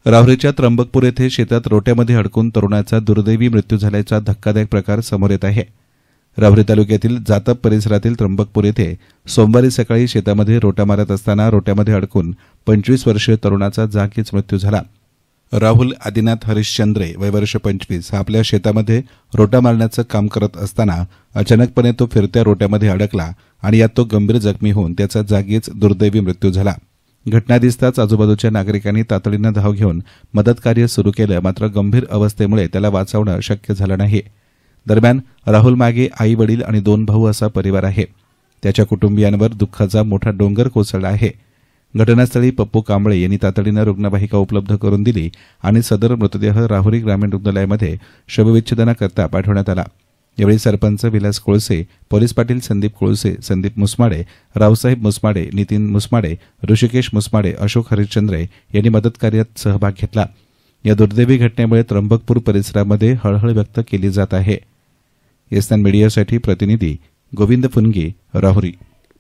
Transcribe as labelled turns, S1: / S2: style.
S1: राहुरीच्या त्र्यंबकपूर येथे शेतात रोट्यामध्ये अडकून तरुणाचा दुर्दैवी मृत्यू झाल्याचा धक्कादायक प्रकार समोर येत आहे। राहुरी तालुक्यातील जातप परिसरातील त्र्यंबकपूर येथे सोमवारी सकाळी शेतामध्ये रोटा मारत असताना रोट्यामध्ये अडकून 25 वर्षीय तरुणाचा जागीच मृत्यू झाला। राहुल आदिनाथ हरिश्चंद्रे वय वर्ष 25 हा आपल्या शेतामध्ये रोटा मारण्याचं काम करत असताना अचानकपणे तो फिरत्या रोट्यामध्ये अडकला आणि यात तो गंभीर जखमी होऊन त्याचा जागीच दुर्दैवी मृत्यू झाला। घटना दिसताच आजूबाजूच्या नागरिकांनी तातडीनं धाव घेऊन मदत कार्य सुरू केलं, मात्र गंभीर अवस्थेमुळे त्याला वाचवणं शक्य झालं नाही। दरम्यान राहुल मागे आई वडील आणि 2 भाऊ असा परिवार आहे। त्याच्या कुटुंबियांवर दुःखाचा मोठा डोंगर कोसळला आहे। घटनास्थळी पप्पू कांबळे यांनी तातडीनं रुग्णवाहिका उपलब्ध करून दिली आणि सदर मृतदेह राहुरी ग्रामीण रुग्णालयामध्ये शवविच्छेदनाकरता पाठवण्यात आला। यावेळी सरपंच विलास कोळसे, पोलीस पाटील संदीप कोळसे, संदीप मुसमाडे, रावसाहेब मुसमाडे, नितीन मुसमाडे, ऋषिकेश मुसमाडे, अशोक हरिश्चंद्रे यांनी मदत कार्यात सहभाग घेतला। या दुर्दैवी घटनेमुळे त्र्यंबकपूर परिसरामध्ये हळहळ व्यक्त केली जात आहे। एसएन मीडियासाठी प्रतिनिधी गोविंद फुनगी, राहुरी।